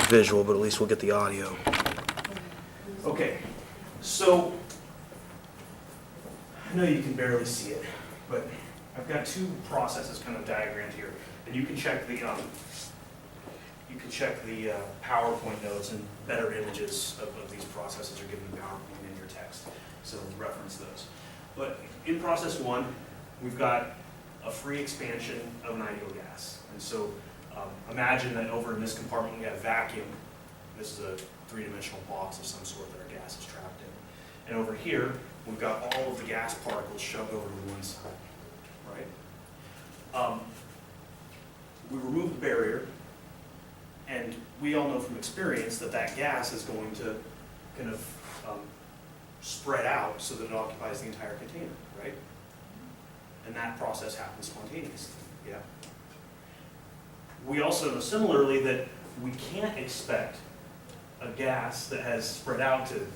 visual, but at least we'll get the audio. Okay, so I know you can barely see it, but I've got two processes kind of diagrammed here, and you can check the PowerPoint notes, and better images of these processes are given in PowerPoint in your text, so reference those. But in process one, we've got a free expansion of an ideal gas, and so imagine that over in this compartment we have vacuum. This is a three-dimensional box of some sort that our gas is trapped in. And over here, we've got all of the gas particles shoved over to one side, right? We remove the barrier, and we all know from experience that that gas is going to kind of spread out so that it occupies the entire container, right? And that process happens spontaneously, yeah? We also know similarly that we can't expect a gas that has spread out to,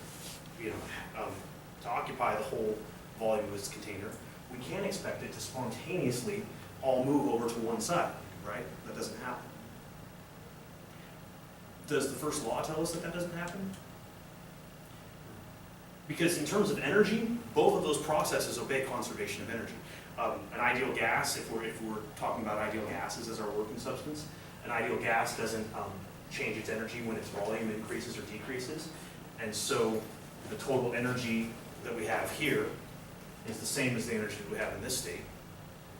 to occupy the whole volume of its container. We can't expect it to spontaneously all move over to one side, right? That doesn't happen. Does the first law tell us that that doesn't happen? Because in terms of energy, both of those processes obey conservation of energy. An ideal gas, if we're talking about ideal gases as our working substance, an ideal gas doesn't change its energy when its volume increases or decreases. And so the total energy that we have here is the same as the energy that we have in this state.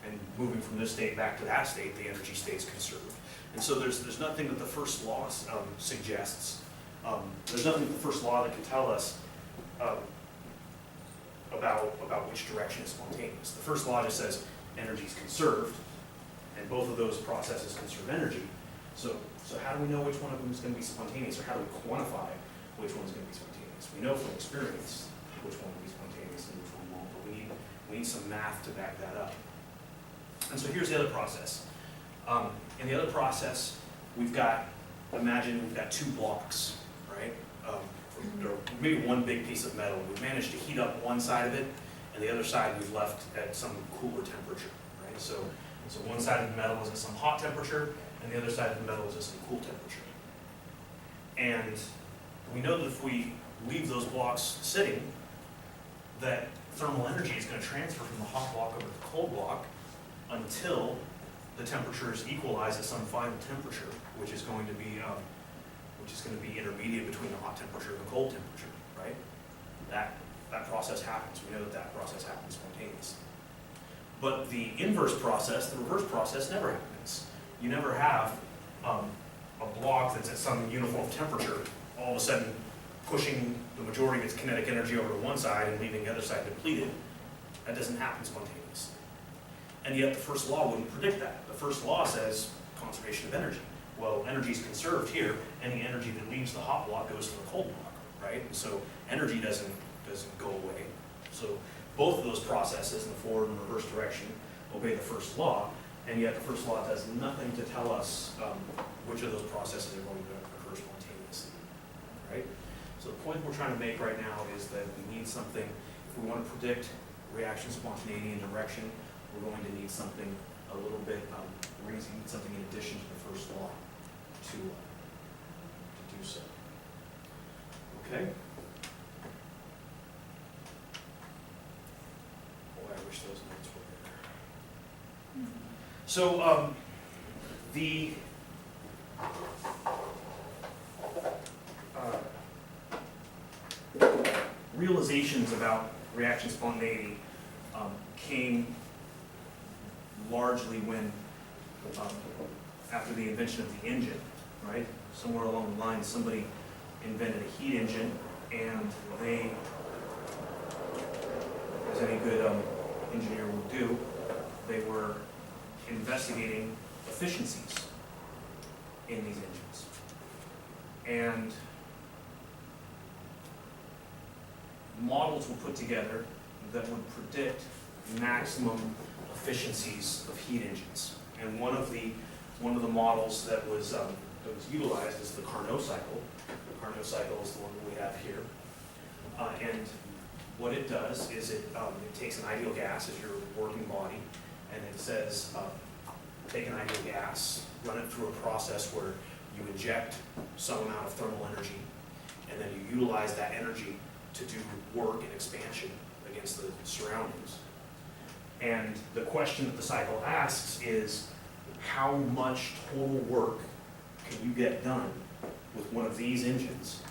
And moving from this state back to that state, the energy stays conserved. And so there's nothing that the first law suggests. There's nothing that the first law that can tell us about which direction is spontaneous. The first law just says energy is conserved, and both of those processes conserve energy. So how do we know which one of them is going to be spontaneous, or how do we quantify which one's going to be spontaneous? We know from experience which one will be spontaneous and which one won't, but we need some math to back that up. And so here's the other process. In the other process, imagine we've got two blocks, right? Or maybe one big piece of metal. We've managed to heat up one side of it, and the other side we've left at some cooler temperature, right? So one side of the metal is at some hot temperature, and the other side of the metal is at some cool temperature. And we know that if we leave those blocks sitting, that thermal energy is going to transfer from the hot block over to the cold block until the temperatures equalize at some final temperature, which is going to be intermediate between the hot temperature and the cold temperature, right? That process happens. We know that process happens spontaneously. But the inverse process, the reverse process, never happens. You never have a block that's at some uniform temperature all of a sudden pushing the majority of its kinetic energy over to one side and leaving the other side depleted. That doesn't happen spontaneously. And yet the first law wouldn't predict that. The first law says conservation of energy. Well, energy is conserved here. Any energy that leaves the hot block goes to the cold block, right? And so energy doesn't go away. So both of those processes in the forward and reverse direction obey the first law, and yet the first law does nothing to tell us which of those processes are going to occur spontaneously, right? So the point we're trying to make right now is that we need something, if we want to predict reaction spontaneity and direction, we're going to need something a little bit, we're going to need something in addition to the first law to do so. Okay? Boy, I wish those notes were there. So, the realizations about reaction spontaneity came largely when, after the invention of the engine, right? Somewhere along the line, somebody invented a heat engine, and they, as any good engineer would do, they were investigating efficiencies in these engines. And models were put together that would predict maximum efficiencies of heat engines. And one of the models that was utilized is the Carnot cycle. The Carnot cycle is the one that we have here. And what it does is it takes an ideal gas as your working body, and it says take an ideal gas, run it through a process where you inject some amount of thermal energy, and then you utilize that energy to do work and expansion against the surroundings. And the question that the cycle asks is, how much total work can you get done with one of these engines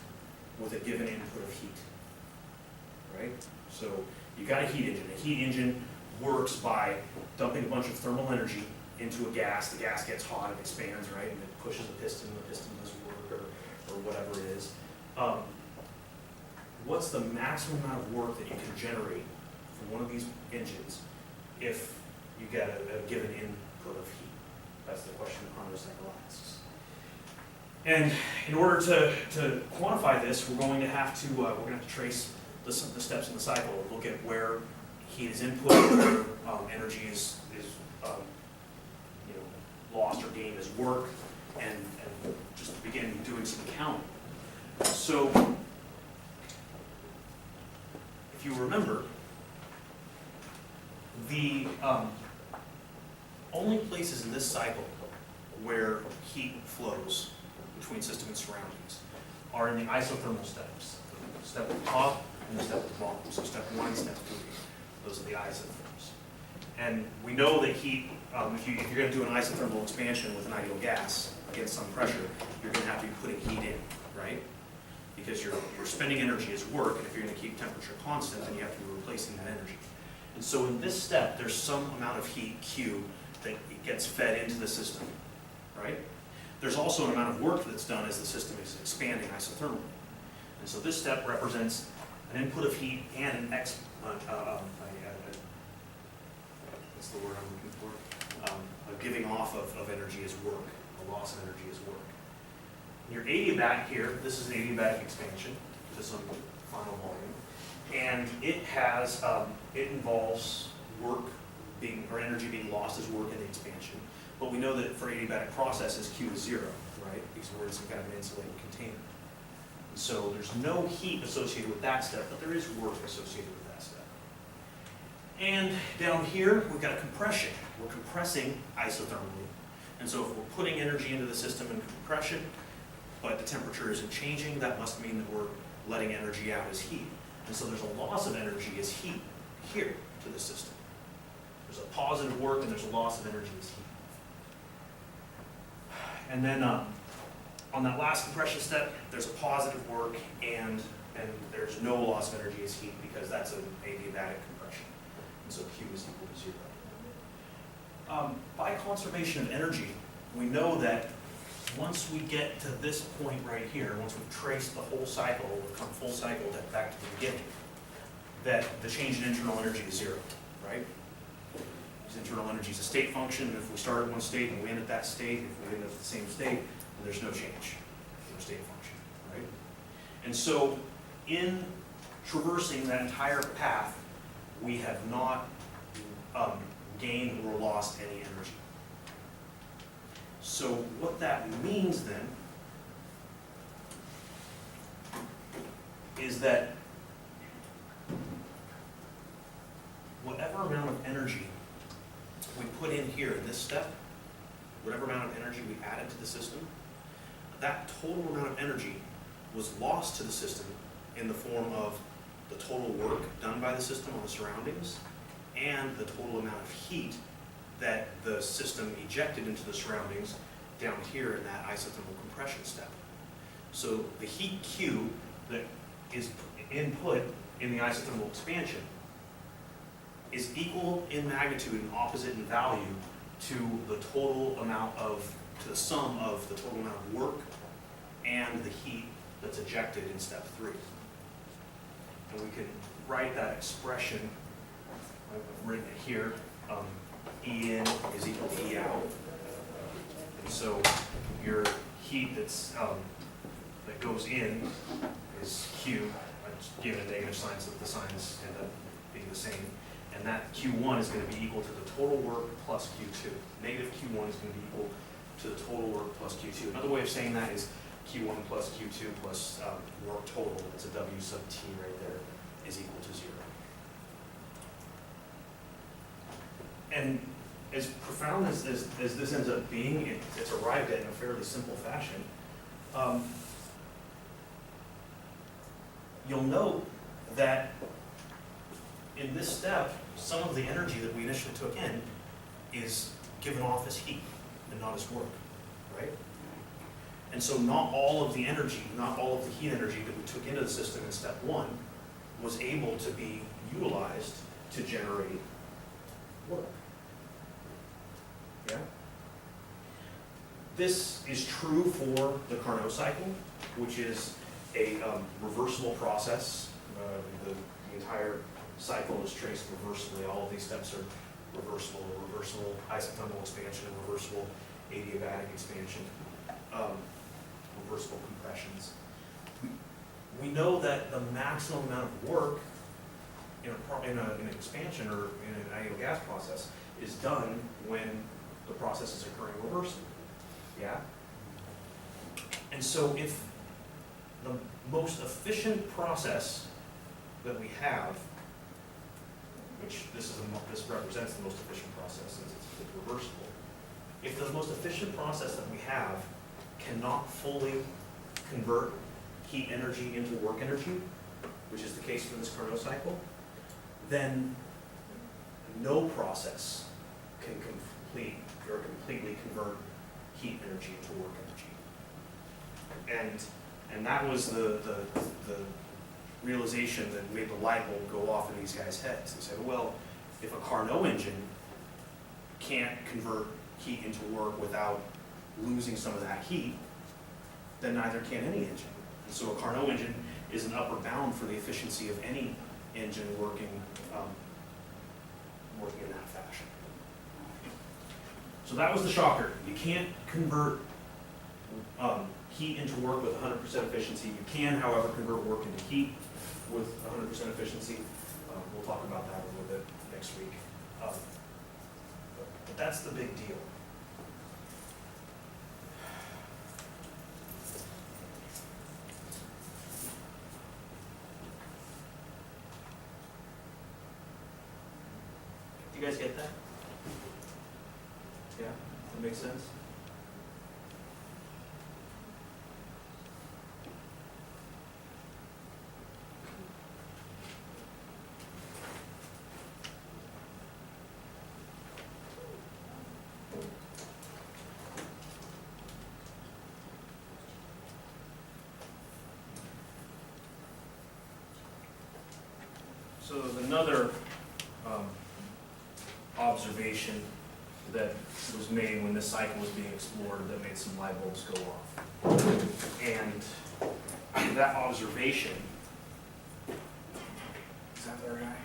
with a given input of heat, right? So you got a heat engine. A heat engine works by dumping a bunch of thermal energy into a gas. The gas gets hot and expands, right? And it pushes a piston, the piston does work, or whatever it is. What's the maximum amount of work that you can generate from one of these engines if you get a given input of heat? That's the question the Carnot cycle asks. And in order to quantify this, we're going to have to trace the steps in the cycle, look at where heat is input, where energy is lost or gained as work, and just begin doing some counting. So, if you remember, the only places in this cycle where heat flows between system and surroundings are in the isothermal steps. The step at the top and the step at the bottom. So step 1 and step 2, those are the isotherms. And we know that heat, if you're going to do an isothermal expansion with an ideal gas against some pressure, you're going to have to be putting heat in, right? Because you're spending energy as work, and if you're going to keep temperature constant, then you have to be replacing that energy. And so in this step, there's some amount of heat, Q, that gets fed into the system, right? There's also an amount of work that's done as the system is expanding isothermally. And so this step represents an input of heat and an what's the word I'm looking for? A giving off of energy as work, a loss of energy as work. In your adiabatic here, this is an adiabatic expansion to some final volume, and it has it involves work being, or energy being lost as work in the expansion. But we know that for adiabatic processes, Q is 0, right? Because we're in some kind of an insulated container. And so there's no heat associated with that step, but there is work associated with that step. And down here, we've got a compression. We're compressing isothermally. And so if we're putting energy into the system in compression, but the temperature isn't changing, that must mean that we're letting energy out as heat. And so there's a loss of energy as heat here to the system. There's a positive work and there's a loss of energy as heat. And then on that last compression step, there's a positive work and there's no loss of energy as heat because that's an adiabatic compression. And so Q is equal to 0. By conservation of energy, we know that once we get to this point right here, once we've traced the whole cycle, we've come full cycle back to the beginning, that the change in internal energy is 0, right? Because internal energy is a state function, and if we start at one state and we end at that state, if we end at the same state, then there's no change in the state function, right? And so in traversing that entire path, we have not gained or lost any energy. So what that means then is that whatever amount of energy we put in here in this step, whatever amount of energy we added to the system, that total amount of energy was lost to the system in the form of the total work done by the system on the surroundings and the total amount of heat that the system ejected into the surroundings down here in that isothermal compression step. So the heat Q that is input in the isothermal expansion is equal in magnitude and opposite in value to the total amount of, to the sum of the total amount of work and the heat that's ejected in step 3. And we can write that expression, I've written it here, E in is equal to E out. And so your heat that's that goes in is Q. I just gave it a negative sign so that the signs end up being the same. And that Q1 is going to be equal to the total work plus Q2. Negative Q1 is going to be equal to the total work plus Q2. Another way of saying that is Q1 plus Q2 plus work total, that's a W sub T right there, is equal to 0. And as profound as this ends up being, it's arrived at in a fairly simple fashion. You'll note that in this step, some of the energy that we initially took in is given off as heat and not as work, right? And so not all of the energy, not all of the heat energy that we took into the system in step one was able to be utilized to generate work. Yeah? This is true for the Carnot cycle, which is a reversible process. The entire cycle is traced reversibly. All of these steps are reversible, isothermal expansion, and reversible adiabatic expansion, reversible compressions. We know that the maximum amount of work in an expansion or in an ideal gas process is done when the process is occurring reversibly. Yeah? And so if the most efficient process that we have, which this represents the most efficient process since it's reversible, if the most efficient process that we have cannot fully convert heat energy into work energy, which is the case for this Carnot cycle, then no process can completely convert heat energy into work energy. And that was the realization that made the light bulb go off in these guys' heads. They said, well, if a Carnot engine can't convert heat into work without losing some of that heat, then neither can any engine. And so a Carnot engine is an upper bound for the efficiency of any engine working in that fashion. So that was the shocker. You can't convert heat into work with 100% efficiency. You can, however, convert work into heat with 100% efficiency. We'll talk about that a little bit next week. But that's the big deal. You guys get that? Yeah? That makes sense? So there's another observation that was made when this cycle was being explored that made some light bulbs go off. And that observation, is that their guy?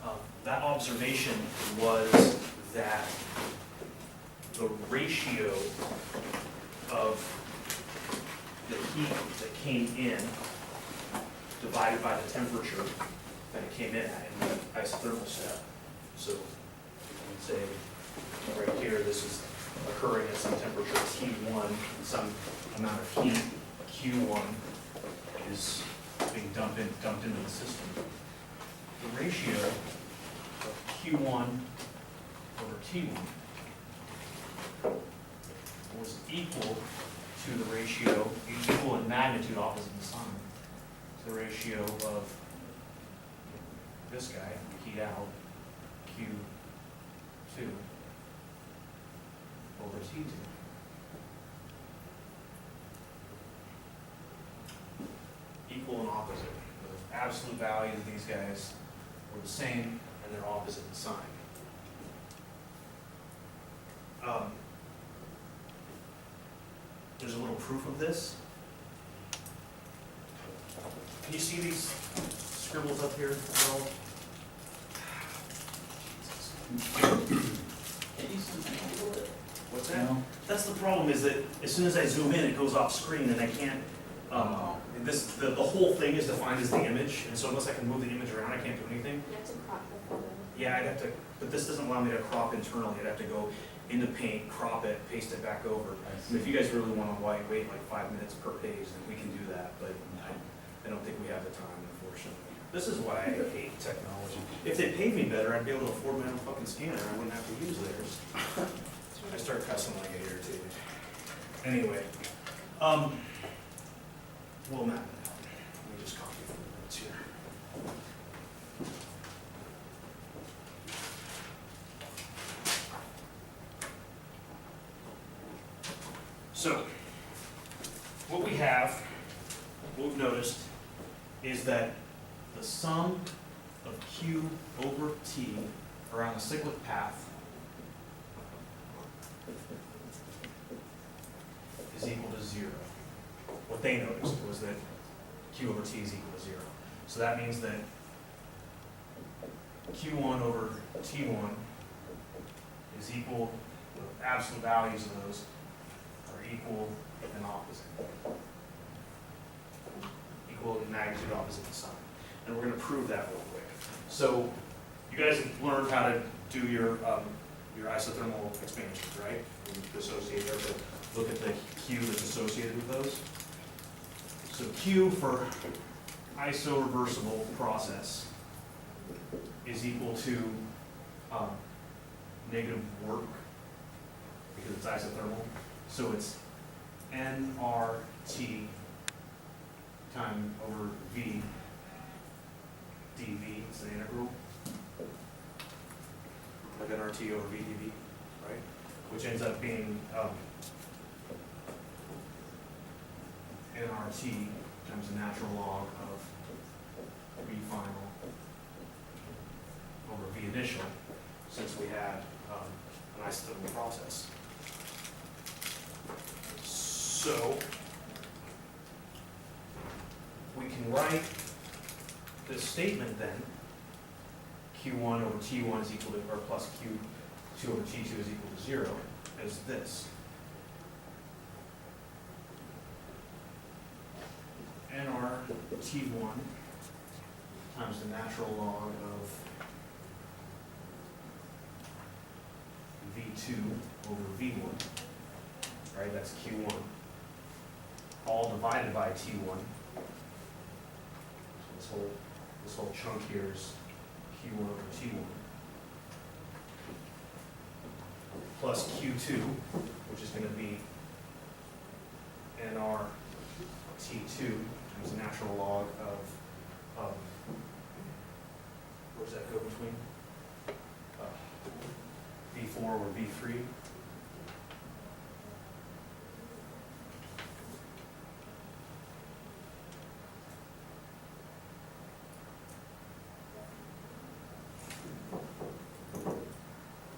Yeah. That observation was that the ratio of the heat that came in divided by the temperature that it came in at in the isothermal step. So you can say right here, this is occurring at some temperature T1, and some amount of heat, Q1, is being dumped into the system. The ratio of Q1 over T1 was equal to the ratio, equal in magnitude, opposite in sign, to the ratio of this guy, heat out, Q2 over T2. Equal and opposite. The absolute values of these guys were the same, and they're opposite in sign. There's a little proof of this. Can you see these scribbles up here at all? What's that? No. That's the problem, is that as soon as I zoom in, it goes off screen, and I can't. The whole thing is defined as the image, and so unless I can move the image around, I can't do anything. You have to crop the photo. Yeah, I'd have to, but this doesn't allow me to crop internally. I'd have to go into Paint, crop it, paste it back over. And if you guys really want to wait like 5 minutes per page, then we can do that, but I don't think we have the time, unfortunately. This is why I hate technology. If they paid me better, I'd be able to afford my own fucking scanner. I wouldn't have to use theirs. I start cussing when I get irritated. Anyway, well, Matt, let me just copy for the minutes here. So, what we have, what we've noticed, is that the sum of Q over T around a cyclic path is equal to 0. What they noticed was that Q over T is equal to 0. So that means that Q1 over T1 is equal, the absolute values of those are equal and opposite. Equal in magnitude, opposite in sign. And we're going to prove that real quick. So you guys have learned how to do your isothermal expansions, right? You associate there, but look at the Q that's associated with those. So Q for isoreversible process is equal to negative work because it's isothermal. So it's nRT time over V dV, it's the integral of nRT over V dV, right? Which ends up being nRT times the natural log of V final over V initial, since we had an isothermal process. So we can write this statement then, Q1 over T1 is equal to, or plus Q2 over T2 is equal to 0, as this. nR T1 times the natural log of V2 over V1, right, that's Q1, all divided by T1. So this whole chunk here is Q1 over T1 plus Q2, which is going to be nR T2 times the natural log of where does that go between? V4 over V3.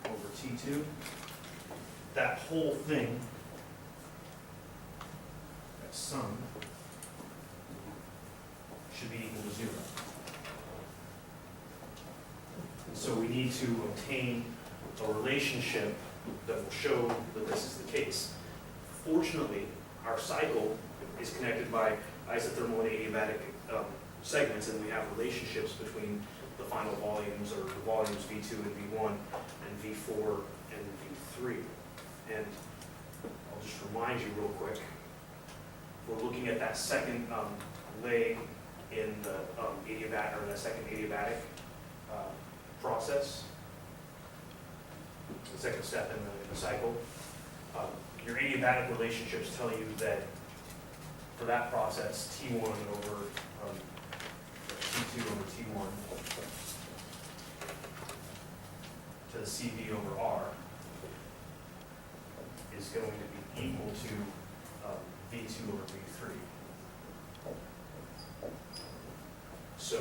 Over T2. That whole thing, that sum, should be equal to 0. So we need to obtain a relationship that will show that this is the case. Fortunately, our cycle is connected by isothermal and adiabatic segments, and we have relationships between the final volumes, or the volumes V2 and V1, and V4 and V3. And I'll just remind you real quick, we're looking at that second leg in the adiabatic, or that second adiabatic process, the second step in the cycle. Your adiabatic relationships tell you that for that process, T1 over T2 over T1 to the CV over R is going to be equal to V2 over V3. So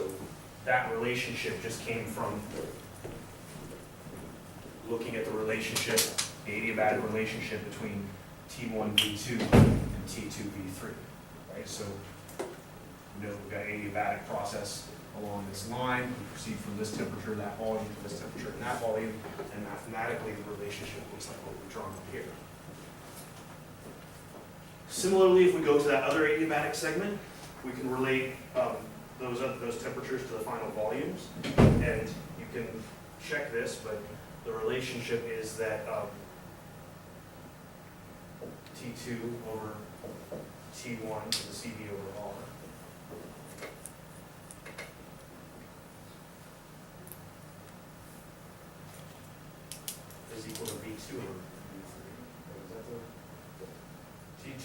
that relationship just came from looking at the relationship, the adiabatic relationship between T1 V2 and T2 V3, right? So you know we've got adiabatic process along this line. We proceed from this temperature, that volume, to this temperature and that volume, and mathematically the relationship looks like what we've drawn up here. Similarly, if we go to that other adiabatic segment, we can relate those temperatures to the final volumes, and you can check this, but the relationship is that T2 over T1 to the CV over R T2 over V3. Is that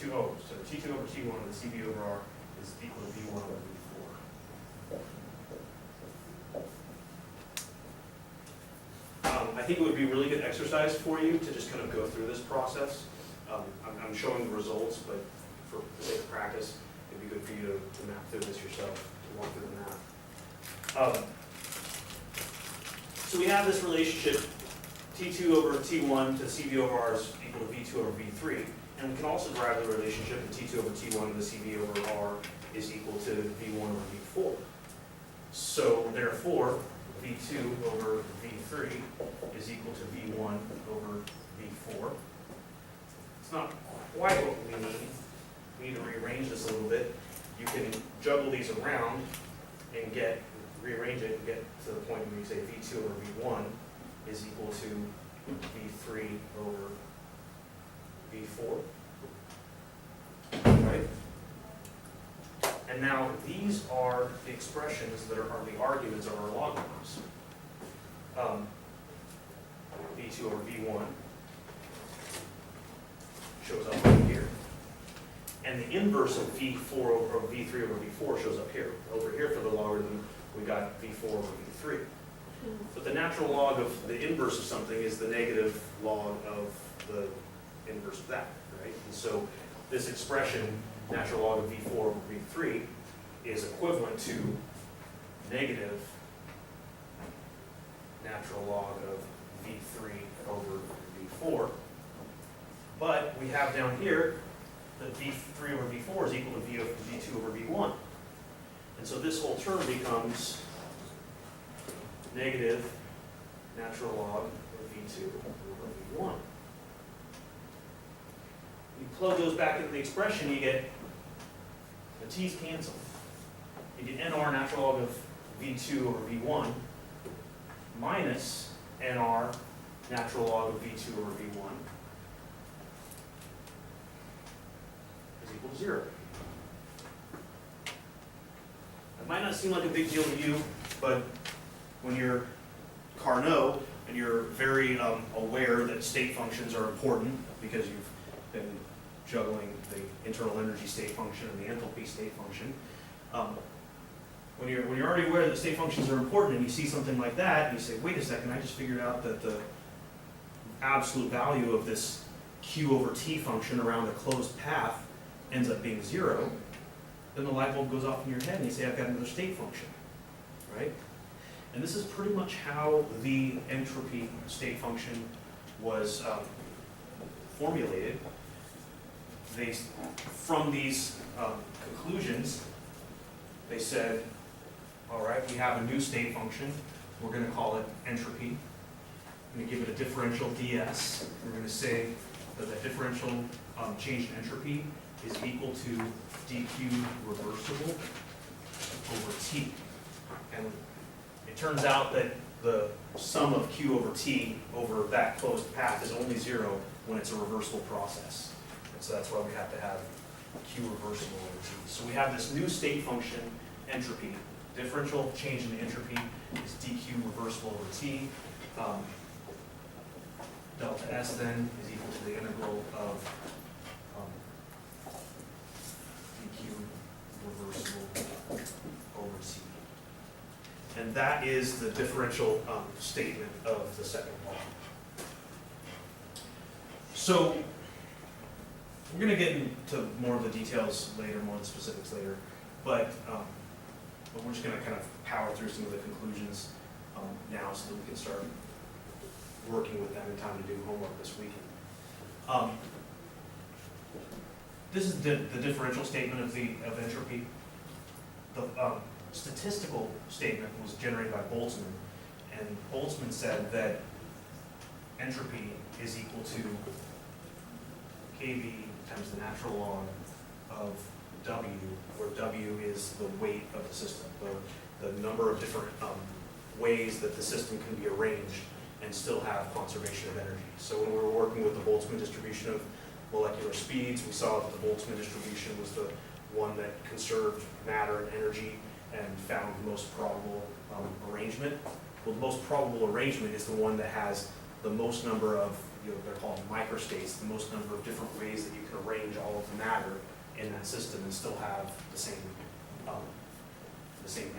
the T2? Oh, so T2 over T1 and the CV over R is equal to V1 over V4. I think it would be a really good exercise for you to just kind of go through this process. I'm showing the results, but for the sake of practice, it'd be good for you to map through this yourself, to walk through the math. So we have this relationship, T2 over T1 to CV over R is equal to V2 over V3. And we can also derive the relationship that T2 over T1 and the CV over R is equal to V1 over V4. So therefore, V2 over V3 is equal to V1 over V4. It's not quite what we need. We need to rearrange this a little bit. You can juggle these around and rearrange it and get to the point where you say V2 over V1 is equal to V3 over V4. Right? And now these are the expressions that are the arguments of our logarithms. V2 over V1 shows up right here. And the inverse of V4 over V3 over V4 shows up here. Over here for the logarithm, we got V4 over V3. But the natural log of the inverse of something is the negative log of the inverse of that, right? And so this expression, natural log of V4 over V3, is equivalent to negative natural log of V3 over V4. But we have down here that V3 over V4 is equal to V2 over V1. And so this whole term becomes negative natural log of V2 over V1. You plug those back into the expression, you get the t's cancel. You get nr natural log of V2 over V1 minus nr natural log of V2 over V1 is equal to 0. It might not seem like a big deal to you, but when you're Carnot and you're very aware that state functions are important because you've been juggling the internal energy state function and the enthalpy state function, when you're already aware that state functions are important and you see something like that and you say, wait a second, I just figured out that the absolute value of this q over t function around a closed path ends up being 0, then the light bulb goes off in your head and you say, I've got another state function, right? And this is pretty much how the entropy state function was formulated. From these conclusions, they said, all right, we have a new state function. We're going to call it entropy. We're going to give it a differential ds. We're going to say that the differential change in entropy is equal to dq reversible over t. And it turns out that the sum of q over t over that closed path is only 0 when it's a reversible process. And so that's why we have to have q reversible over t. So we have this new state function, entropy. Differential change in entropy is dq reversible over t. Delta S then is equal to the integral of dq reversible over t. And that is the differential statement of the second law. So we're going to get into more of the details later, more of the specifics later, but we're just going to kind of power through some of the conclusions now so that we can start working with them in time to do homework this weekend. This is the differential statement of entropy. The statistical statement was generated by Boltzmann, and Boltzmann said that entropy is equal to kV times the natural log of W, where W is the weight of the system, the number of different ways that the system can be arranged and still have conservation of energy. So when we were working with the Boltzmann distribution of molecular speeds, we saw that the Boltzmann distribution was the one that conserved matter and energy and found the most probable arrangement. Well, the most probable arrangement is the one that has the most number of they're called microstates, the most number of different ways that you can arrange all of the matter in that system and still have the same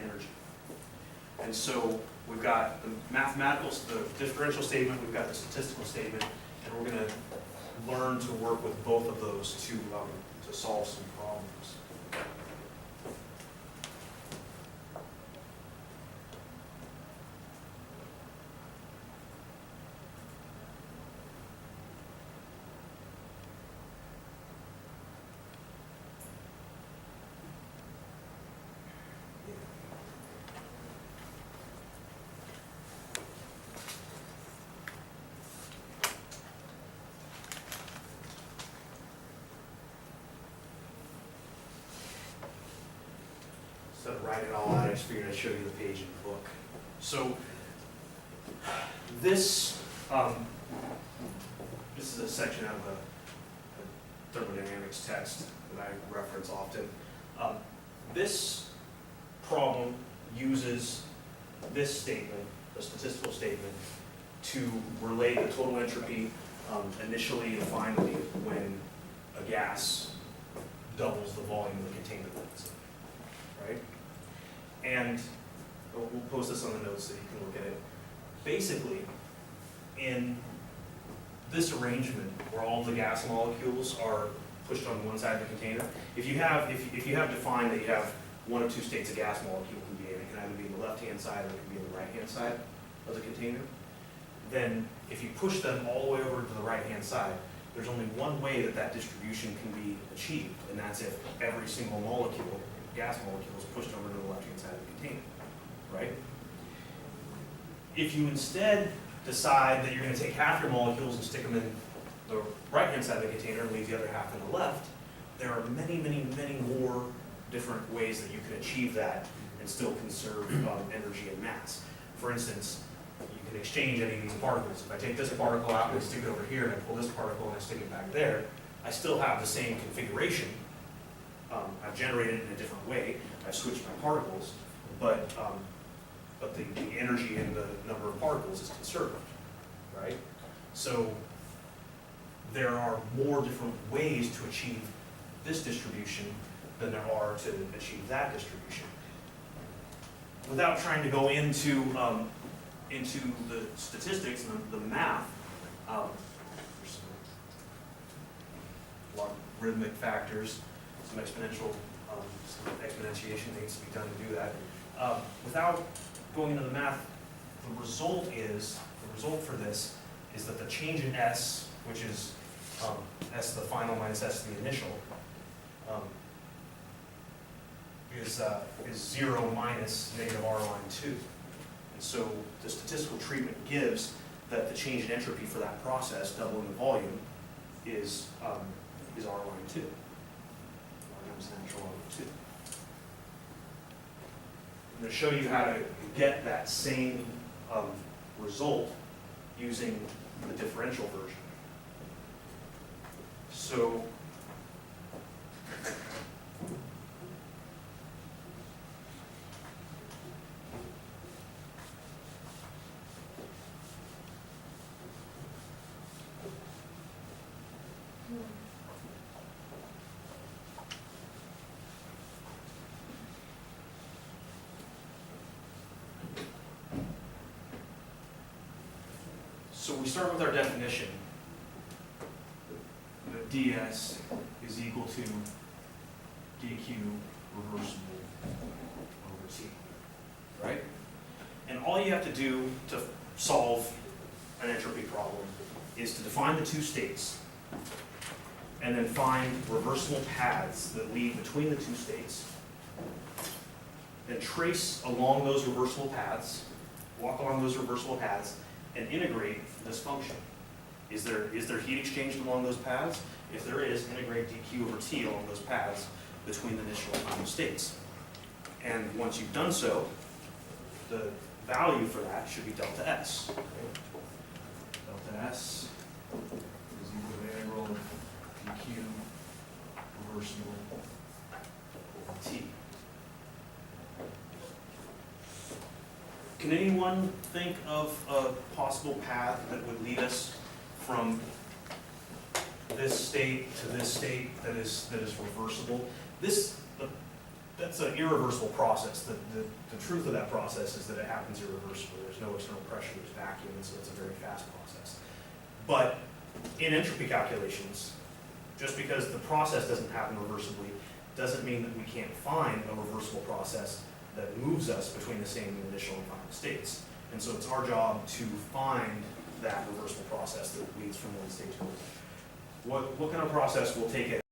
energy. And so we've got the the differential statement, we've got the statistical statement, and we're going to learn to work with both of those to solve some problems. Instead of writing it all out, I just figured I'd show you the page in the book. So this is a section out of a thermodynamics text that I reference often. This problem uses this statement, the statistical statement, to relate the total entropy initially and finally when a gas doubles the volume of the container that it's in, right? And we'll post this on the notes so you can look at it. Basically, in this arrangement where all the gas molecules are pushed on one side of the container, if you have defined that you have one of two states a gas molecule can be in, it can either be in the left-hand side or it can be in the right-hand side of the container, then if you push them all the way over to the right-hand side, there's only one way that that distribution can be achieved, and that's if every single molecule, gas molecule, is pushed over to the left-hand side of the container, right? If you instead decide that you're going to take half your molecules and stick them in the right-hand side of the container and leave the other half in the left, there are many, many, many more different ways that you can achieve that and still conserve energy and mass. For instance, you can exchange any of these particles. If I take this particle out and I stick it over here, and I pull this particle and I stick it back there, I still have the same configuration. I've generated it in a different way. I've switched my particles, but the energy in the number of particles is conserved, right? So there are more different ways to achieve this distribution than there are to achieve that distribution. Without trying to go into the statistics and the math, there's some logarithmic factors, some exponentiation needs to be done to do that. Without going into the math, the result for this is that the change in S, which is S the final minus S the initial, is 0 minus negative R line 2. And so the statistical treatment gives that the change in entropy for that process, doubling the volume, is R line 2. R times natural R line 2. I'm going to show you how to get that same result using the differential version. So we start with our definition. The ds is equal to dq reversible over t, right? And all you have to do to solve an entropy problem is to define the two states and then find reversible paths that lead between the two states, then trace along those reversible paths, walk along those reversible paths, and integrate this function. Is there heat exchanged along those paths? If there is, integrate dq over t along those paths between the initial and final states. And once you've done so, the value for that should be delta S. Okay? Delta S is equal to the integral of dq reversible over t. Can anyone think of a possible path that would lead us from this state to this state that is reversible. That's an irreversible process. The truth of that process is that it happens irreversibly. There's no external pressure, there's vacuum, and so it's a very fast process. But in entropy calculations, just because the process doesn't happen reversibly doesn't mean that we can't find a reversible process that moves us between the same initial and final states. And so it's our job to find that reversible process that leads from one state to another. What kind of process will take it?